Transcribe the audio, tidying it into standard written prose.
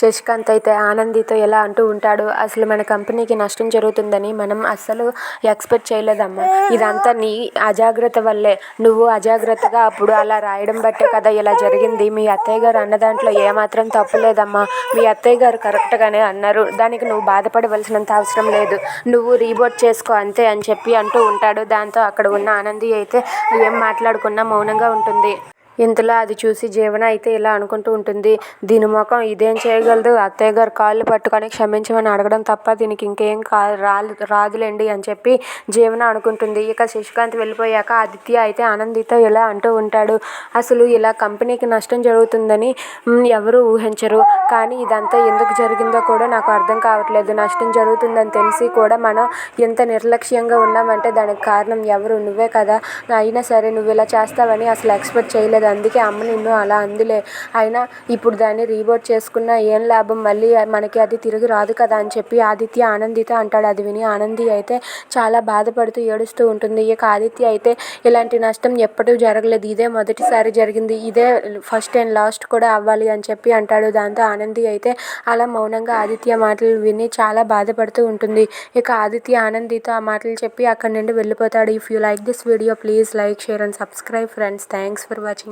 శశికాంత్ అయితే ఆనందితో ఎలా అంటూ ఉంటాడు, అసలు మన కంపెనీకి నష్టం జరుగుతుందని మనం అస్సలు ఎక్స్పెక్ట్ చేయలేదమ్మా. ఇదంతా నీ అజాగ్రత్త వల్లే. నువ్వు అజాగ్రత్తగా అప్పుడు అలా రాయడం బట్టే కదా ఇలా జరిగింది. మీ అత్తయ్య గారు అన్న దాంట్లో ఏమాత్రం తప్పు లేదమ్మా. మీ అత్తయ్య గారు కరెక్ట్గానే అన్నారు. దానికి నువ్వు బాధపడవలసినంత అవసరం లేదు. నువ్వు రీబోట్ చేసుకో అంతే అని చెప్పి అంటూ ఉంటాడు. దాంతో అక్కడ ఉన్న ఆనంది అయితే ఏం మాట్లాడకుండా మౌనంగా ఉంటుంది. ఇంతలో అది చూసి జీవన అయితే ఇలా అనుకుంటూ ఉంటుంది, దీని ముఖం ఇదేం చేయగలదు, అత్తయ్య గారు కాళ్ళు పట్టుకొని క్షమించమని అడగడం తప్ప దీనికి ఇంకేం రాదులేండి అని చెప్పి జీవన అనుకుంటుంది. ఇక శశికాంత్ వెళ్ళిపోయాక ఆదిత్య అయితే ఆనందితో ఇలా అంటూ ఉంటాడు, అసలు ఇలా కంపెనీకి నష్టం జరుగుతుందని ఎవరు ఊహించరు. కానీ ఇదంతా ఎందుకు జరిగిందో కూడా నాకు అర్థం కావట్లేదు. నష్టం జరుగుతుందని తెలిసి కూడా మనం ఎంత నిర్లక్ష్యంగా ఉన్నామంటే దానికి కారణం ఎవరు? నువ్వే కదా. అయినా సరే నువ్వు ఇలా చేస్తావని అసలు ఎక్స్పెక్ట్ చేయలేదు. అందుకే అమ్మ నిన్ను అలా అందులే. అయినా ఇప్పుడు దాన్ని రీబోట్ చేసుకున్నా ఏం లాభం, మళ్ళీ మనకి అది తిరిగి రాదు కదా అని చెప్పి ఆదిత్య ఆనందితో అంటాడు. అది విని ఆనంది అయితే చాలా బాధపడుతూ ఏడుస్తూ ఉంటుంది. ఇక ఆదిత్య అయితే ఇలాంటి నష్టం ఎప్పుడూ జరగలేదు, ఇదే మొదటిసారి జరిగింది, ఇదే ఫస్ట్ అండ్ లాస్ట్ కూడా అవ్వాలి అని చెప్పి అంటాడు. దాంతో ఆనంది అయితే అలా మౌనంగా ఆదిత్య మాటలు విని చాలా బాధపడుతూ ఉంటుంది. ఇక ఆదిత్య ఆనందితో ఆ మాటలు చెప్పి అక్కడి నుండి వెళ్ళిపోతాడు. If you like this video please like, share and subscribe friends. Thanks for watching.